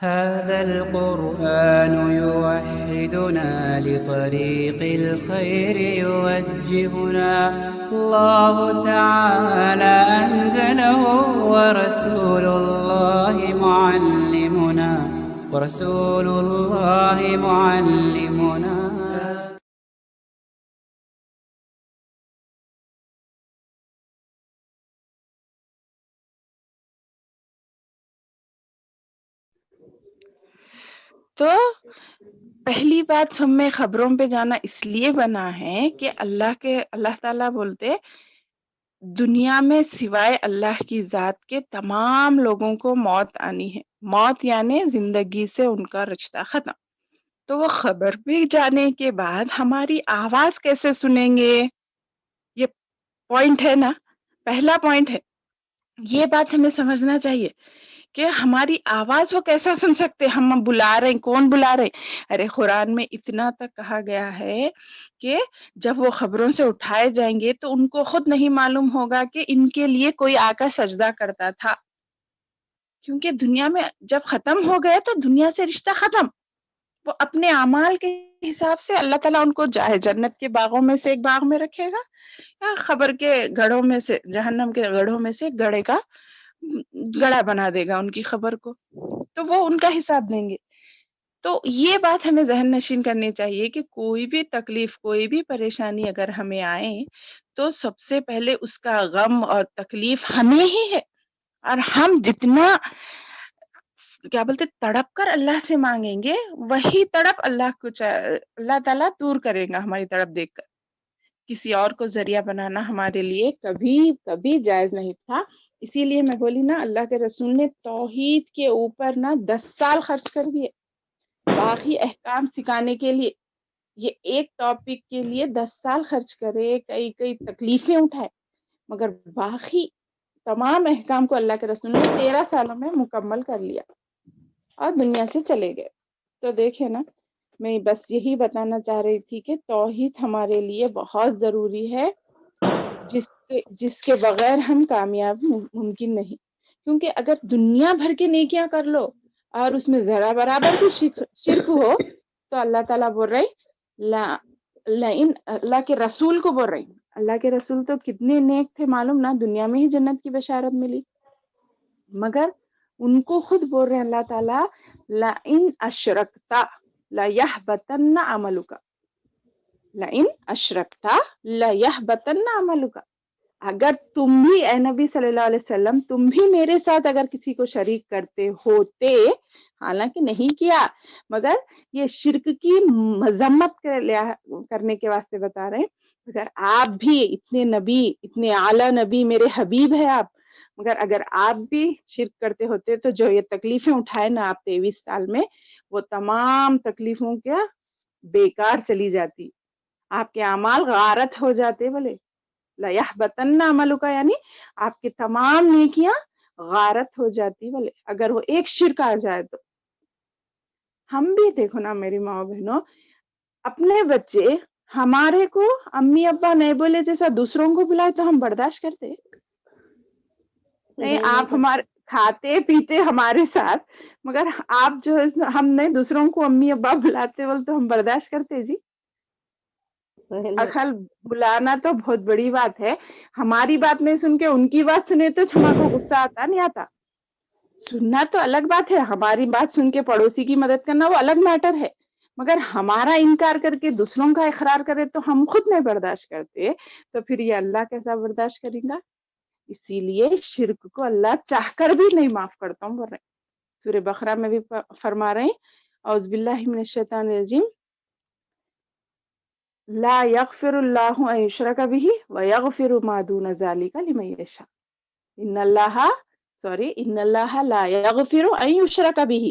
هذا القرآن يوحدنا لطريق الخير يوجهنا الله تعالى أنزله ورسول الله معلمنا تو پہلی بات ہم میں خبروں پہ جانا اس لیے بنا ہے کہ اللہ تعالیٰ بولتے دنیا میں سوائے اللہ کی ذات کے تمام لوگوں کو موت آنی ہے. موت یعنی زندگی سے ان کا رشتہ ختم. تو وہ خبر پہ جانے کے بعد ہماری آواز کیسے سنیں گے؟ یہ پوائنٹ ہے نا، پہلا پوائنٹ ہے. یہ بات ہمیں سمجھنا چاہیے کہ ہماری آواز وہ کیسا سن سکتے، ہم بلا رہے ہیں، کون بلا رہے ہیں؟ ارے قرآن میں اتنا تک کہا گیا ہے کہ جب وہ خبروں سے اٹھائے جائیں گے تو ان کو خود نہیں معلوم ہوگا کہ ان کے لیے کوئی آ کر سجدہ کرتا تھا، کیونکہ دنیا میں جب ختم ہو گئے تو دنیا سے رشتہ ختم. وہ اپنے اعمال کے حساب سے اللہ تعالیٰ ان کو چاہے جنت کے باغوں میں سے ایک باغ میں رکھے گا یا خبر کے گڑھوں میں سے، جہنم کے گڑھوں میں سے گڑھے کا گڑا بنا دے گا ان کی خبر کو، تو وہ ان کا حساب دیں گے. تو یہ بات ہمیں ذہن نشین کرنی چاہیے کہ کوئی بھی تکلیف، کوئی بھی پریشانی اگر ہمیں آئے تو سب سے پہلے اس کا غم اور تکلیف ہمیں ہی ہے، اور ہم جتنا کیا بولتے تڑپ کر اللہ سے مانگیں گے وہی تڑپ اللہ تعالیٰ دور کرے گا ہماری تڑپ دیکھ کر. کسی اور کو ذریعہ بنانا ہمارے لیے کبھی کبھی جائز نہیں تھا. اسی لیے میں بولی نا، اللہ کے رسول نے توحید کے اوپر 10 سال خرچ کر دیے باقی احکام سکھانے کے لیے. یہ ایک ٹاپک کے لیے 10 سال خرچ کرے، کئی تکلیفیں اٹھائے، مگر باقی تمام احکام کو اللہ کے رسول نے 13 سالوں میں مکمل کر لیا اور دنیا سے چلے گئے. تو دیکھیں نا، میں بس یہی بتانا چاہ رہی تھی کہ توحید ہمارے لیے بہت ضروری ہے، جس کے بغیر ہم کامیاب ممکن نہیں. کیونکہ اگر دنیا بھر کے نیکیاں کر لو اور اس میں ذرا برابر بھی شرک ہو تو اللہ تعالیٰ بول رہے اللہ کے رسول کو بول رہے، اللہ کے رسول تو کتنے نیک تھے معلوم نا، دنیا میں ہی جنت کی بشارت ملی، مگر ان کو خود بول رہے ہیں اللہ تعالیٰ لئن اشرکتا لیحبطن عملک، لئن اشرکتا لیحبطن عملک. اگر تم بھی اے نبی صلی اللہ علیہ وسلم، تم بھی میرے ساتھ اگر کسی کو شریک کرتے ہوتے، حالانکہ نہیں کیا، مگر یہ شرک کی مذمت کرنے کے واسطے بتا رہے ہیں. اگر آپ بھی اتنے نبی، اتنے اعلیٰ نبی، میرے حبیب ہے آپ، مگر اگر آپ بھی شرک کرتے ہوتے تو جو یہ تکلیفیں اٹھائے نا آپ 23 سال میں، وہ تمام تکلیفوں کیا بیکار چلی جاتی، آپ کے اعمال غارت ہو جاتے. بولے لیحبطن عملک یعنی آپ کی تمام نیکیاں غارت ہو جاتی. بولے اگر وہ ایک شرک آ جائے تو. ہم بھی دیکھو نا میری ماں بہنوں، اپنے بچے ہمارے کو امی ابا نہیں بولے جیسا دوسروں کو بلائے تو ہم برداشت کرتے نہیں. آپ ہمارے کھاتے پیتے ہمارے ساتھ، مگر آپ جو ہم نے دوسروں کو امی ابا بلاتے بول تو ہم برداشت کرتے جی. اخل بلانا تو بہت بڑی بات ہے، ہماری بات نہیں سن کے ان کی بات سنے تو ہمارے کو غصہ آتا نہیں آتا؟ سننا تو الگ بات ہے، ہماری بات سن کے پڑوسی کی مدد کرنا وہ الگ میٹر ہے، مگر ہمارا انکار کر کے دوسروں کا اقرار کرے تو ہم خود نہیں برداشت کرتے، تو پھر یہ اللہ کیسا برداشت کرے گا؟ اسی لیے شرک کو اللہ چاہ کر بھی نہیں معاف کرتا ہوں بول رہے. سورہ بقرہ میں بھی فرما رہے ہیں اعوذ باللہ من الشیطان الرجیم لا یغفر اللہ ان یشرک بہ ویغفر ما دون ذلک لمن یشاء. ان اللہ لا یغفر ان یشرک بہ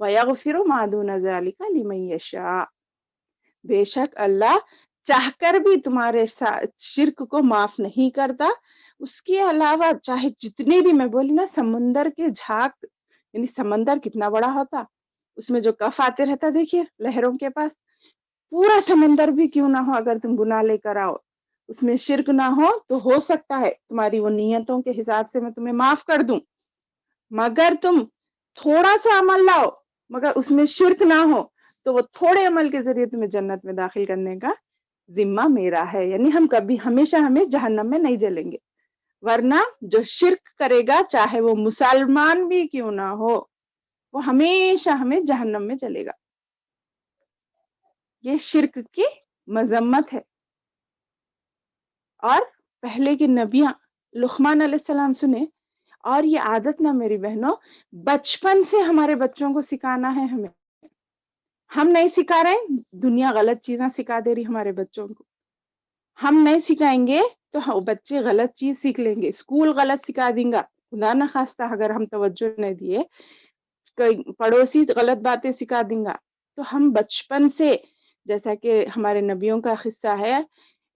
ویغفر ما دون ذلک لمن یشاء. بے شک اللہ چاہ کر بھی تمہارے شرک کو معاف نہیں کرتا، اس کے علاوہ چاہے جتنے بھی، میں بولی نا سمندر کے جھاگ، یعنی سمندر کتنا بڑا ہوتا، اس میں جو کف آتے رہتا دیکھیے لہروں کے پاس، پورا سمندر بھی کیوں نہ ہو، اگر تم گناہ لے کر آؤ اس میں شرک نہ ہو سکتا ہے تمہاری وہ نیتوں کے حساب سے میں تمہیں معاف کر دوں. مگر تم تھوڑا سا عمل لاؤ مگر اس میں شرک نہ ہو تو وہ تھوڑے عمل کے ذریعے تمہیں جنت میں داخل کرنے کا ذمہ میرا ہے. یعنی ہم کبھی ہمیشہ ہمیں جہنم میں نہیں جلیں گے. ورنہ جو شرک کرے گا چاہے وہ مسلمان بھی کیوں نہ ہو وہ ہمیشہ ہمیں جہنم میں چلے گا. یہ شرک کی مذمت ہے. اور پہلے کے نبیاں لقمان علیہ السلام سنے. اور یہ عادت نہ میری بہنوں بچپن سے ہمارے بچوں کو سکھانا ہے. ہم نہیں سکھا رہے, دنیا غلط چیزیں سکھا دے رہی ہمارے بچوں کو. ہم نہیں سکھائیں گے تو بچے غلط چیز سیکھ لیں گے. اسکول غلط سکھا دیں گا, خدا نہ خواستہ اگر ہم توجہ نہیں دیے کوئی پڑوسی غلط باتیں سکھا دیں گا. تو ہم بچپن سے, جیسا کہ ہمارے نبیوں کا قصہ ہے,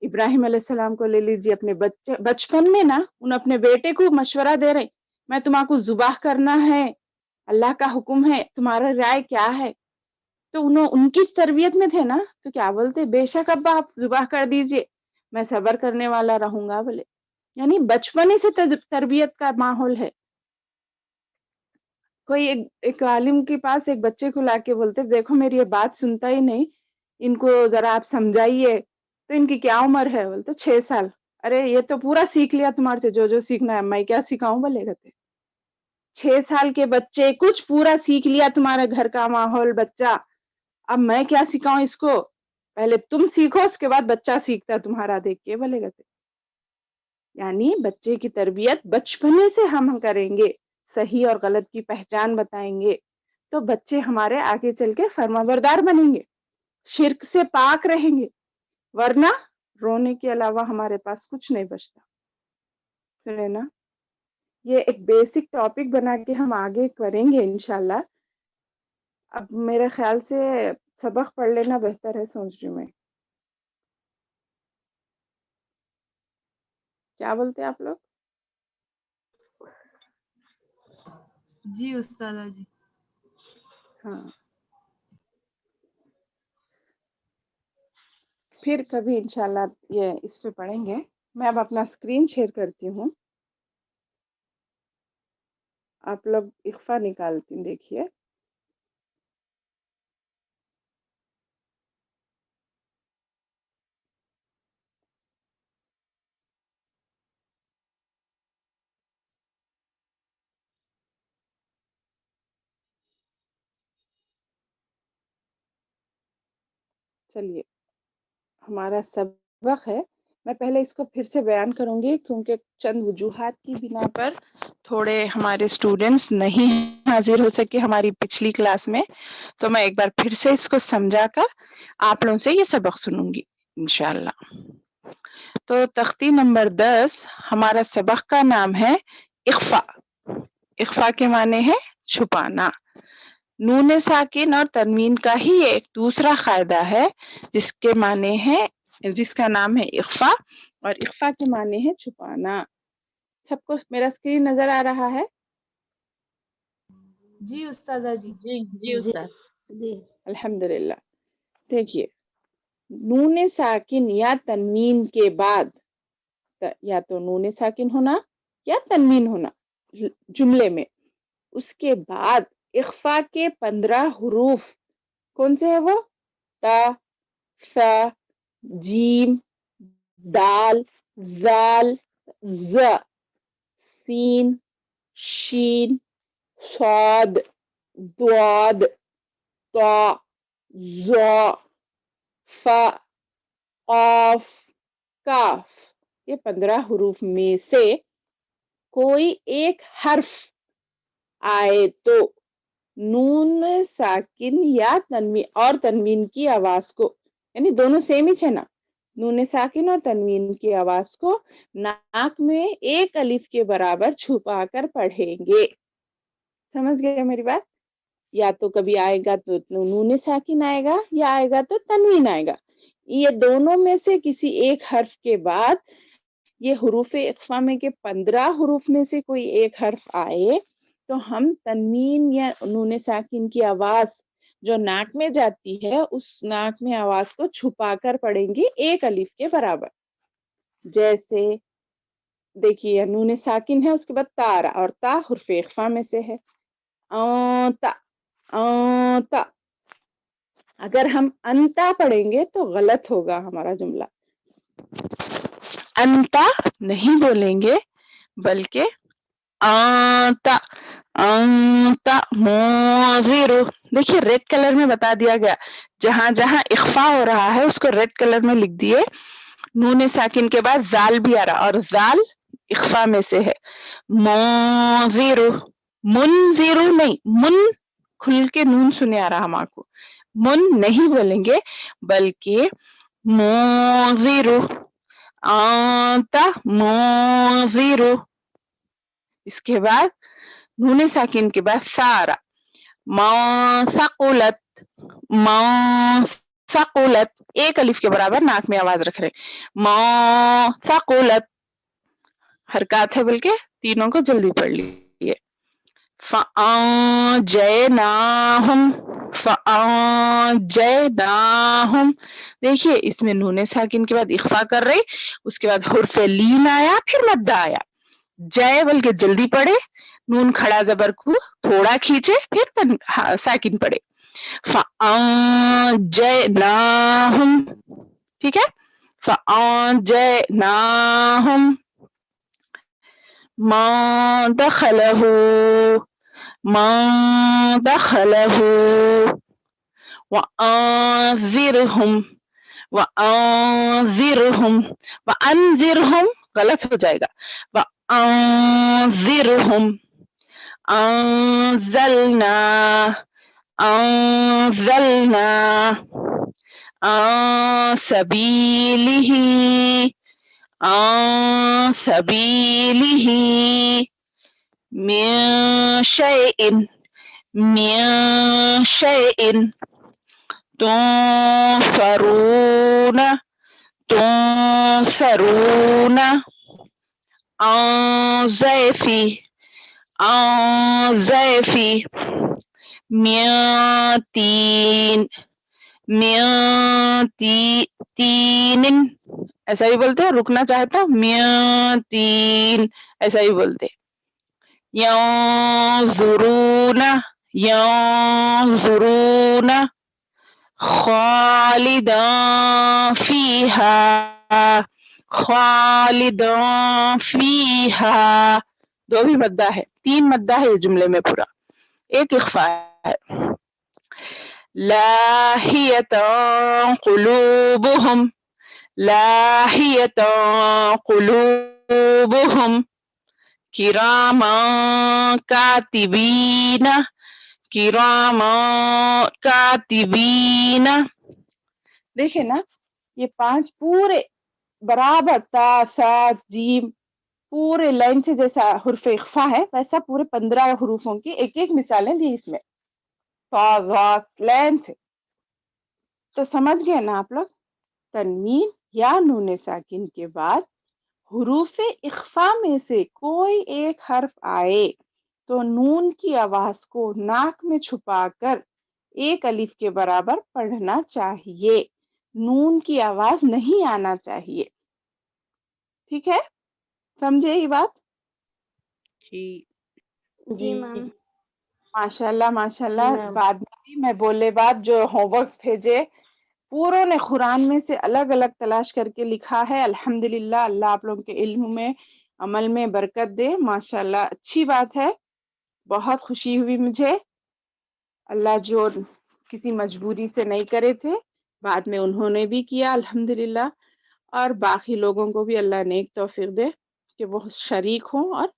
ابراہیم علیہ السلام کو لے لیجیے. اپنے بچپن میں نا ان اپنے بیٹے کو مشورہ دے رہے, میں تمہارا کو ذبح کرنا ہے, اللہ کا حکم ہے, تمہارا رائے کیا ہے. تو ان کی تربیت میں تھے نا, تو کیا بولتے, بے شک ابا آپ ذبح کر دیجئے, میں صبر کرنے والا رہوں گا بولے. یعنی بچپن ہی سے تربیت کا ماحول ہے. کوئی ایک عالم کے پاس ایک بچے کو لا کے بولتے, دیکھو میری یہ بات سنتا ہی نہیں, ان کو ذرا آپ سمجھائیے. تو ان کی کیا عمر ہے, بولتے 6 سال. ارے یہ تو پورا سیکھ لیا تمہارے سے, جو سیکھنا ہے, میں کیا سکھاؤں بولے گتے. 6 سال کے بچے کچھ پورا سیکھ لیا تمہارے گھر کا ماحول بچہ, اب میں کیا سکھاؤں اس کو, پہلے تم سیکھو اس کے بعد بچہ سیکھتا ہے تمہارا دیکھ کے بولے گتے. یعنی بچے کی تربیت بچپنے سے ہم کریں گے, صحیح اور غلط کی پہچان بتائیں گے, تو بچے ہمارے آگے چل کے فرمانبردار بنیں گے, شرک سے پاک رہیں گے. ورنہ رونے کے علاوہ ہمارے پاس کچھ نہیں بچتا. سنے نا, یہ ایک بیسک ٹاپک بنا کے ہم آگے کریں گے انشاءاللہ. اب میرے خیال سے سبق پڑھ لینا بہتر ہے, سوچ رہی میں. کیا بولتے ہیں آپ لوگ؟ جی استاذہ جی. ہاں, پھر کبھی انشاءاللہ یہ اس پہ پڑھیں گے. میں اب اپنا اسکرین شیئر کرتی ہوں, آپ لوگ اخفا نکالتی دیکھیے. چلیے, ہمارا سبق ہے. میں پہلے اس کو پھر سے بیان کروں گی کیونکہ چند وجوہات کی بنا پر تھوڑے ہمارے اسٹوڈینٹس نہیں حاضر ہو سکے ہماری پچھلی کلاس میں. تو میں ایک بار پھر سے اس کو سمجھا کر آپ لوگوں سے یہ سبق سنوں گی انشاءاللہ. تو تختی نمبر 10 ہمارا سبق کا نام ہے اخفا. اخفا کے معنی ہے چھپانا. نون ساکن اور تنوین کا ہی ایک دوسرا قاعدہ ہے جس کے معنی ہے, جس کا نام ہے اخفا, اور اخفا کے معنی ہے چھپانا. سب کو میرا اسکرین نظر آ رہا ہے؟ جی استاذہ جی. جی استاد جی. الحمدللہ. دیکھیے, نون ساکن یا تنوین کے بعد یا تو نون ساکن ہونا یا تنوین ہونا جملے میں, اس کے بعد اخفا کے 15 حروف کون سے ہیں وہ؟ تا, ثا, جیم, دال, زال, ز, سین, شین, صاد, ضاد, طا, ظا, فا, قاف, کاف. یہ 15 حروف میں سے کوئی ایک حرف آئے تو نون ساکن یا تنوین اور تنوین کی آواز کو, یعنی دونوں سیم ہی ہے نا, نون ساکن اور تنوین کی آواز کو ناک میں ایک الف کے برابر چھپا کر پڑھیں گے. سمجھ گئے میری بات؟ یا تو کبھی آئے گا تو نون ساکن آئے گا یا آئے گا تو تنوین آئے گا. یہ دونوں میں سے کسی ایک حرف کے بعد یہ حروف اخفا میں کے 15 حروف میں سے کوئی ایک حرف آئے تو ہم تنوین یا نون ساکن کی آواز جو ناک میں جاتی ہے اس ناک میں آواز کو چھپا کر پڑھیں گے ایک الف کے برابر. جیسے دیکھیے, نون ساکن ہے, اس کے بعد تا, اور تا حرف اخفا میں سے ہے. تا, تا. اگر ہم انتا پڑھیں گے تو غلط ہوگا ہمارا جملہ. انتا نہیں بولیں گے بلکہ آنتا. آنتا منذر. دیکھیے ریڈ کلر میں بتا دیا گیا, جہاں جہاں اخفا ہو رہا ہے اس کو ریڈ کلر میں لکھ دیے. نون ساکن کے بعد زال بھی آ رہا, اور زال اخفا میں سے ہے. منذر, منذر نہیں, من کھل کے نون سنے آ رہا ہم کو, من نہیں بولیں گے بلکہ منذر. آنتا منذر. اس کے بعد نون ساکن کے بعد سارا. ما ثقلت. ما ثقلت, ایک الف کے برابر ناک میں آواز رکھ رہے. ما ثقلت. حرکات ہے بلکہ تینوں کو جلدی پڑھ لیے. فَأَنجَيْنَاهُمْ. فَأَنجَيْنَاهُمْ. دیکھیے اس میں نون ساکن کے بعد اخفا کر رہے, اس کے بعد حرف لین آیا, پھر مد آیا. جے بلکہ جلدی پڑھے, نون کھڑا زبر کو تھوڑا کھینچے, پھر ساکن پڑھے. فَأَنجَيْنَاهُمْ. ٹھیک ہے. فَأَنجَيْنَاهُمْ مَن دَخَلَهُ. مَن دَخَلَهُ. وَأَنذِرْهُمْ. وَأَنذِرْهُمْ. وَأَنذِرْهُمْ غلط ہو جائے گا. وَأَنذِرْهُمْ. أَنزَلْنَا. أَنزَلْنَا. عن سبيله. عن سبيله. من شيء. من شيء. تنصرون. تنصرون. عن ضيفي. عن ضيفي. من تين. من تین. ایسا بھی بولتے ہیں, رکنا چاہتا من تین, ایسا بھی بولتے. ينظرون. ينظرون. خالدا فيها. خالدا فيها. دو بھی مدہ ہے, تین مدہ ہے یہ جملے میں پورا, ایک اخفا ہے. لاہیۃ قلوبہم. لاہیۃ قلوبہم. کراما کاتبین. کراما کاتبین. دیکھیں نا یہ 5 پورے برابر تا سا جیم پورے لائن سے جیسا حرف اخفا ہے ویسا پورے 15 حروفوں کی ایک ایک مثالیں دی اس میں لائن سے. تو سمجھ گئے نا آپ لوگ, تنوین یا نون ساکن کے بعد حروف اخفا میں سے کوئی ایک حرف آئے تو نون کی آواز کو ناک میں چھپا کر ایک الف کے برابر پڑھنا چاہیے, نون کی آواز نہیں آنا چاہیے. ٹھیک ہے, سمجھے یہ بات؟ جی جی میم. ماشاءاللہ ماشاءاللہ. بعد میں بھی میں بولے بعد جو ہوم ورکس بھیجے پوروں نے قرآن میں سے الگ الگ تلاش کر کے لکھا ہے. الحمدللہ, اللہ آپ لوگوں کے علم میں عمل میں برکت دے. ماشاءاللہ اچھی بات ہے, بہت خوشی ہوئی مجھے. اللہ جو کسی مجبوری سے نہیں کرے تھے بعد میں انہوں نے بھی کیا الحمدللہ, اور باقی لوگوں کو بھی اللہ نیک توفیق دے کہ وہ شریک ہوں اور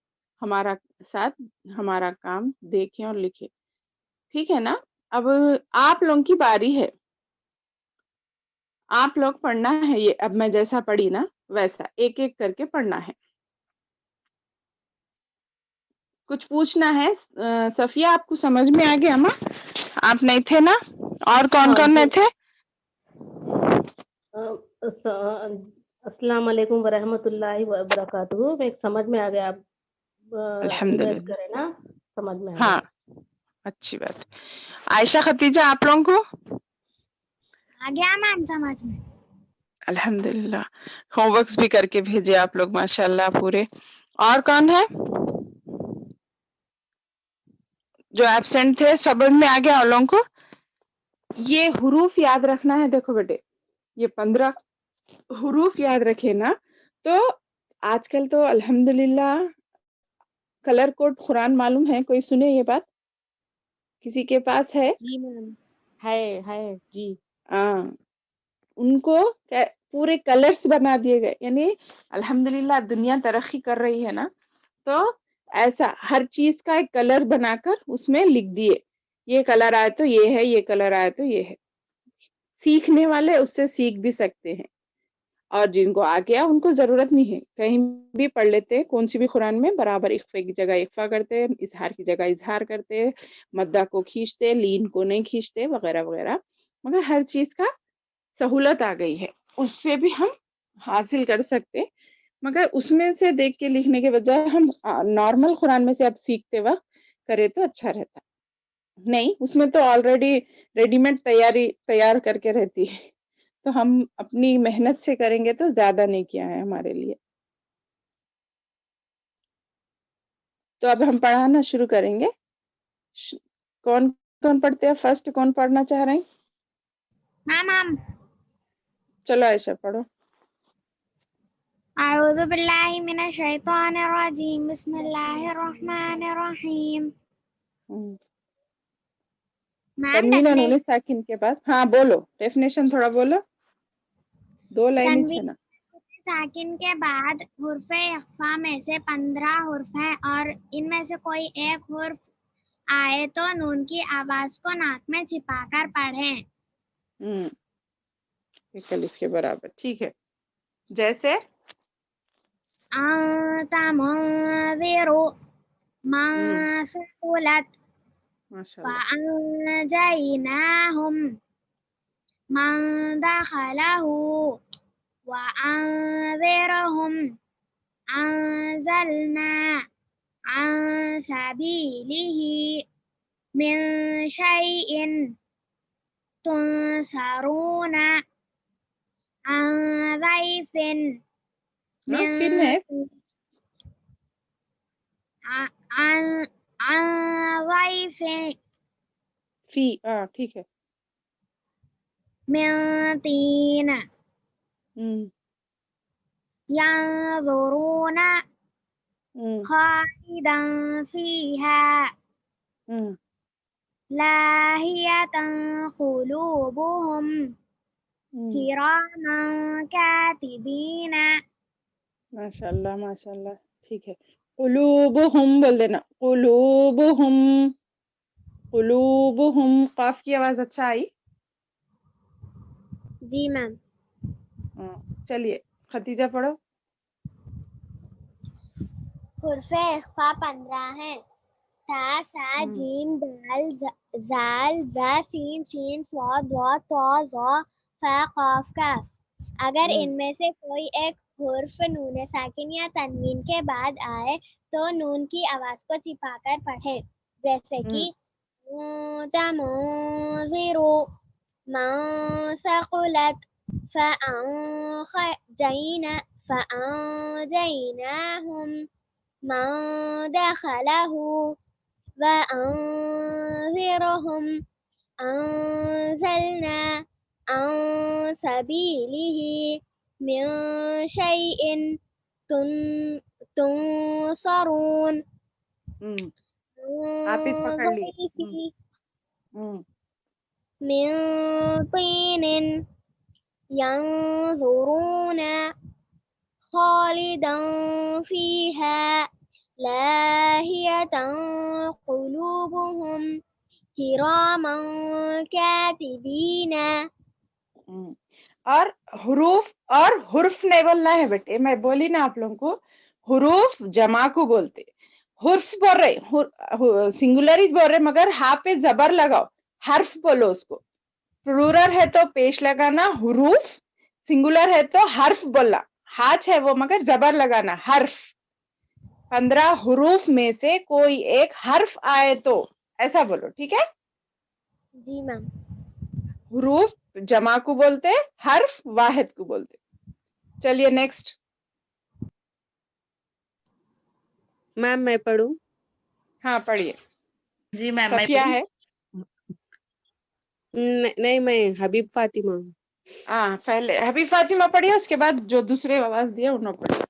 ہمارا ساتھ ہمارا کام دیکھیں اور لکھیں. ٹھیک ہے نا. اب آپ لوگوں کی باری ہے, آپ لوگ پڑھنا ہے. یہ اب میں جیسا پڑھی نا ویسا ایک ایک کر کے پڑھنا ہے. کچھ پوچھنا ہے؟ صفیہ آپ کو سمجھ میں آ گیا ماں؟ آپ نہیں تھے نا, اور کون کون نہیں تھے؟ السلام علیکم ورحمۃ اللہ وبرکاتہ. میں سمجھ میں آ گیا, آپ الحمدللہ کرے نا, سمجھ میں آ گیا. ہاں اچھی بات. عائشہ ختیجہ آپ لوگوں کو آ گیا میم سمجھ میں. الحمدللہ. ہوم ورکس بھی کر کے بھیجے آپ لوگ ماشاءاللہ پورے. اور کون ہے جو ایبسینٹ تھے سمجھ میں آ گیا آپ لوگوں کو؟ یہ حروف یاد رکھنا ہے. دیکھو بیٹے یہ 15 حروف یاد رکھے نا. تو آج کل تو الحمدللہ کلر کوڈ قرآن معلوم ہے؟ کوئی سنے یہ بات؟ کسی کے پاس ہے؟ جی میم ہے جی. ہاں ان کو پورے کلرز بنا دیے گئے. یعنی الحمدللہ دنیا ترقی کر رہی ہے نا, تو ایسا ہر چیز کا ایک کلر بنا کر اس میں لکھ دیے. یہ کلر آئے تو یہ ہے, یہ کلر آئے تو یہ ہے. سیکھنے والے اس سے سیکھ بھی سکتے ہیں, اور جن کو آ گیا ان کو ضرورت نہیں ہے, کہیں بھی پڑھ لیتے. کون سی بھی قرآن میں برابر اخفے کی جگہ اخفا کرتے, اظہار کی جگہ اظہار کرتے, مدہ کو کھینچتے, لین کو نہیں کھینچتے, وغیرہ وغیرہ. مگر ہر چیز کا سہولت آ گئی ہے, اس سے بھی ہم حاصل کر سکتے. مگر اس میں سے دیکھ کے لکھنے کے بجائے ہم نارمل قرآن میں سے اب سیکھتے وقت کرے تو اچھا رہتا. نہیں اس میں تو آلریڈی ریڈی میڈ تیار کر کے رہتی ہے, تو ہم اپنی محنت سے کریں گے تو زیادہ نہیں کیا ہے ہمارے لیے. تو اب ہم پڑھانا شروع کریں گے. کون کون پڑھتے ہیں؟ فرسٹ کون پڑھنا چاہ رہے ہیں؟ میم چلو عائشہ پڑھو. اعوذ باللہ من الشیطان الرجیم بسم اللہ الرحمن الرحیم. میم تنوین اور نون ساکن کے بعد ہاں بولو, ڈیفینیشن تھوڑا بولو, 2 لائن ہے نا. ساکن کے بعد حرف اخفا میں سے 15 حرف ہیں, اور ان میں سے کوئی ایک حرف آئے تو نون کی آواز کو ناک میں چھپا کر پڑھیں. ایک الف کے برابر, ٹھیک ہے. جیسے انت منذر من ثقلت ماشاء اللہ. فأنجيناهم من دخله وأنذرهم أنزلنا عن سبيله من شيء تنصرون عن ضيف عن ضيف فی ٹھیک ہے. من طين ينظرون خالدا فيها لاهية قلوبهم كراما كاتبين. ماشاء اللہ ماشاء اللہ, ٹھیک ہے. قلوبہم بول دینا, قلوبہم. قلوبہم قاف کی آواز اچھا آئی؟ جی میم. چلیے ختیجہ پڑھو. حرف اخفا 15 ہیں. تا سا جیم دال زال زا سین شین صاد ضاد طا ظا فا قاف کاف. اگر ان میں سے کوئی ایک حرف نون ساکن یا تنوین کے بعد آئے تو نون کی آواز کو چھپا کر پڑھیں. جیسے کہ منذر من ثقلت فأنجيناهم من دخله وأنذرهم أنزلنا عن سبيله من شيء تنصرون من طين ينظرون خالدا فيها لاهية قلوبهم كراما كاتبين. اور حروف اور حرف نہیں بولنا ہے بیٹے, میں بولی نا آپ لوگوں کو, حروف جمع کو بولتے. حرف بول رہے, سنگولر ہی بول رہے, مگر ہاں پہ زبر لگاؤ, حرف بولو اس کو. پلورل ہے تو پیش لگانا حروف, سنگولر ہے تو حرف بولنا, ہاتھ ہے وہ مگر زبر لگانا حرف. 15 حروف میں سے کوئی ایک حرف آئے تو ایسا بولو, ٹھیک ہے؟ جی میم. حروف جمع کو بولتے, حرف واحد کو بولتے. چلیے نیکسٹ. میم میں پڑھوں؟ ہاں پڑھیے. جی میم میں صفیہ ہے. نہیں میں حبیب فاطمہ. ہاں پہلے حبیب فاطمہ پڑھیے, اس کے بعد جو دوسرے آواز دیا انہوں پڑھیے.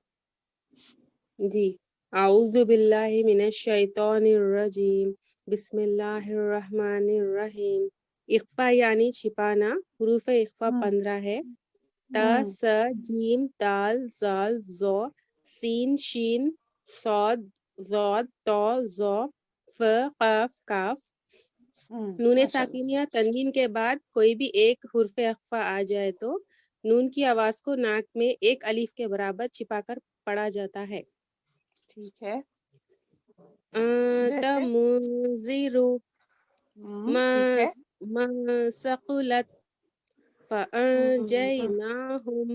جی. اعوذ باللہ من الشیطان الرجیم, بسم اللہ الرحمن الرحیم. اخفا یعنی چھپانا. حروف اخفا 15 ہے. تا س جیم دال زال زو سین شین صاد ضاد طا ظا ف قاف کاف. نون ساکنیہ تنوین کے بعد کوئی بھی ایک حرف اخفا آ جائے تو نون کی آواز کو ناک میں ایک الف کے برابر چھپا کر پڑھا جاتا ہے. ٹھیک ہے. انت جیسے منذر ٹھیک ہے. ما ثقلت فأنجيناهم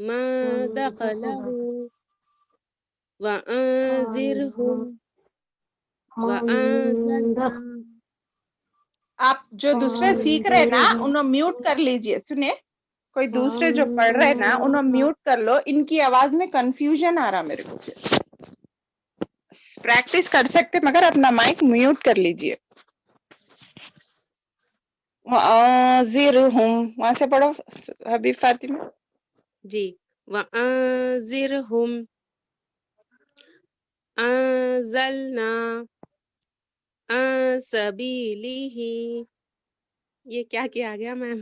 ما دخله وأنذرهم وأنزلنا. آپ جو دوسرے سیکھ رہے نا انہوں میوٹ کر لیجئے. سنیں, کوئی دوسرے جو پڑھ رہے نا انہوں میوٹ کر لو. ان کی آواز میں کنفیوژن آ رہا میرے کو. پریکٹس کر سکتے مگر اپنا مائک میوٹ کر لیجئے. وَأَنذِرْهُمْ وہاں سے پڑھو حبیب فاطمہ. جی. وَأَنذِرْهُمْ أَنزَلْنَا عَن سَبِيلِهِ. یہ کیا آ گیا میم؟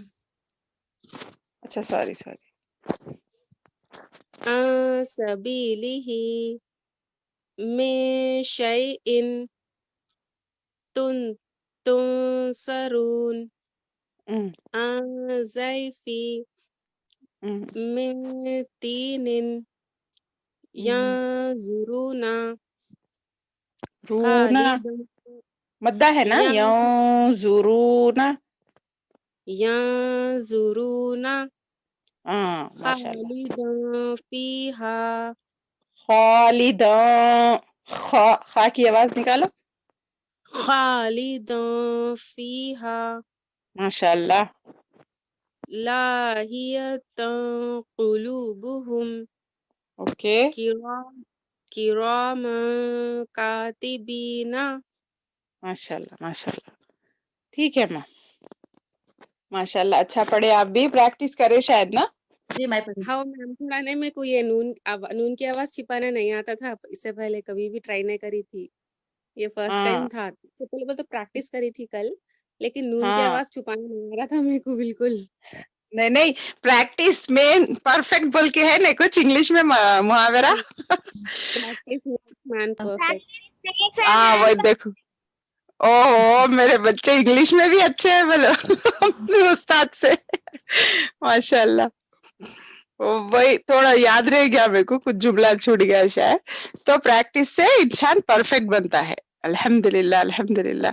اچھا سوری. عن سَبِيلِهِ مِن شَيْءٍ تُنصَرُونَ عن زَيْفٍ مِن تِينٍ يَنظُرُونَ رونا خالدا مدہ ہے نا. ينظرون ينظرون ماشاء اللہ. خالدا فيها. خالداں خا کی آواز نکالو. خالدا فيها ماشاء اللہ. لاهية قلوبهم اوکے. كرام كاتبين. ماشاء اللہ ماشاء اللہ. ٹھیک ہے ماں. ماشاء اللہ اچھا پڑھے. آپ بھی پریکٹس کرے شاید نا. جی میں پڑھی. ہاں میم تھوڑا نہیں, میرے کو یہ نون کی آواز چھپانا نہیں آتا تھا. اس سے پہلے کبھی بھی ٹرائی نہیں کری تھی. یہ فرسٹ ٹائم تھا. اس سے پہلے تو پریکٹس کری تھی کل, لیکن نون کی ہاں آواز چھپانا نہیں آ رہا تھا میرے کو بالکل. نہیں پریکٹس میں پرفیکٹ بول کے ہے نا کچھ انگلش میں محاورہ. Practice man perfect. ہاں وہی دیکھو. او میرے بچے انگلش میں بھی اچھے ہیں بولو اپنے استاد سے. ماشاء اللہ. وہی تھوڑا یاد رہ گیا میرے کو, کچھ جملہ چھوٹ گیا شاید. تو پریکٹس سے انسان پرفیکٹ بنتا ہے. الحمدللہ الحمدللہ.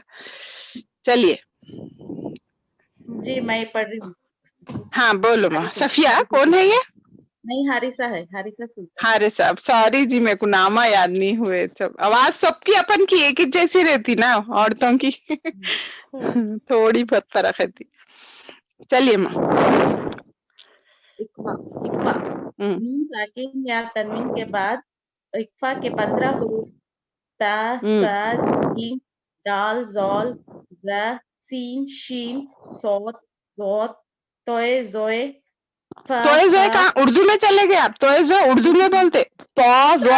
چلیے. جی میں پڑھ رہی ہوں. ہاں بولو ماں. صفیہ کون ہے یہ؟ نہیں حارثہ ہے, حارثہ سلطان. ہارے صاحب سوری جی, میرے کو نامہ یاد نہیں ہوئے. سب آواز سب کی اپن کی ایک ہی جیسی رہتی نا, عورتوں کی تھوڑی بہت فرق رہتی. چلیے ماں. اکفا نون ساکن یا تنوین کے بعد اکفا کے 15 حروف تا سا جیم دال زال ز سین شین صاد ضاد توئے زوئے فا توئے زوئے قاف کہاں اردو میں چلے گئے آپ؟ توئے زوئے اردو میں بولتے. تو زو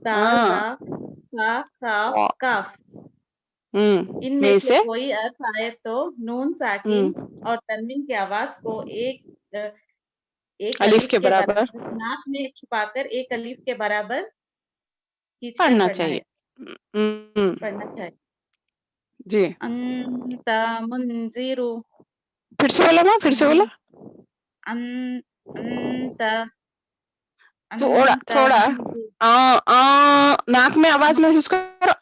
تا زا فا قاف کاف. ان میں سے کوئی حرف آئے تو نون ساکن اور تنوین کی آواز کو ایک الف کے برابر ناک میں چھپا کر ایک الف کے برابر کھینچ کر پڑھنا پڑھنا چاہیے. ہے. جی انت منذر. پھر سے بولا ماں, پھر سے بولا. انت تھوڑا ناک میں آواز محسوس کرو.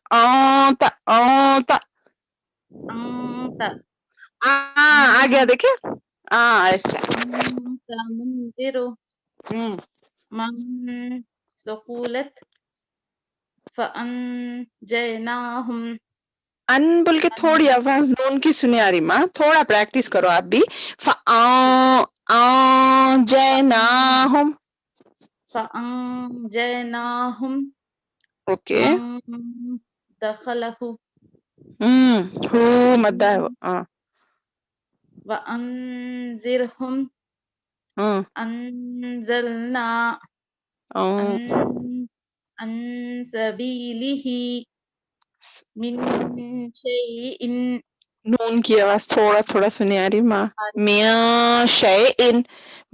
آ گیا دیکھے. اچھا. منذر من ثقلت فأنجيناهم. ان بول کے تھوڑی آواز نون کی سنی آ رہی ماں. تھوڑا پریکٹس کرو آپ بھی. فأنجيناهم فأنجيناهم اوکے. دخلہ ہو مدہ ہے وہ وانذرہم انزلنا عن سبیلہ من شیء نون کی آواز تھوڑا تھوڑا سنی آ رہی ماں میاں شیئن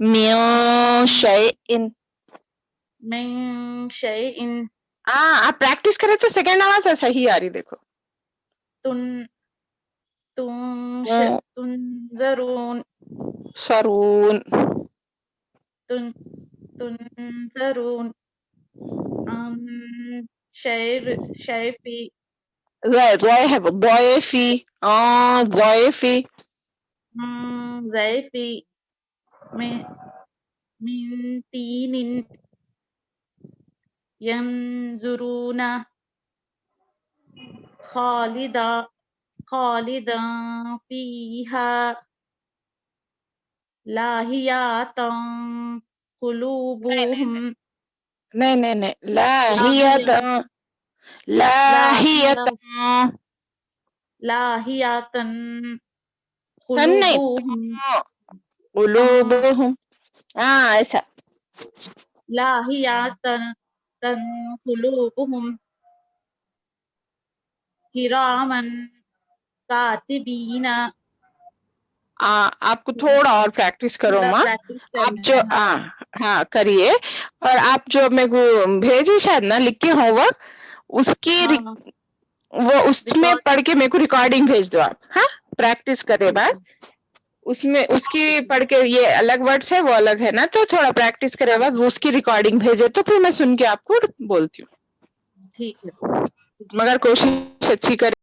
من شیء آپ پریکٹس کرے تو سیکنڈ آواز صحیح آ رہی دیکھو تنظرون سرون تنظرون عن شیفی ضعیفی ضعیفی من تین ینظرون خالدا فیہا لاہیاتا قلوبہم نہیں لاہیتا قلوبہم ایسا لاہیاتن قلوبہم کرامن کاتبین. آپ کو تھوڑا اور پریکٹس کرو ماں. آپ جو ہاں کریے. اور آپ جو میرے کو بھیجی شاید نا لکھ کے ہوم ورک اس کی وہ اس میں پڑھ کے میرے کو ریکارڈنگ بھیج دو آپ. ہاں پریکٹس کرے بعد اس میں اس کی پڑھ کے یہ الگ ورڈس ہے وہ الگ ہے نا تو تھوڑا پریکٹس کرے بعد وہ اس کی ریکارڈنگ بھیجے تو پھر میں سن کے آپ کو بولتی ہوں. ٹھیک ہے مگر کوشش اچھی کرے.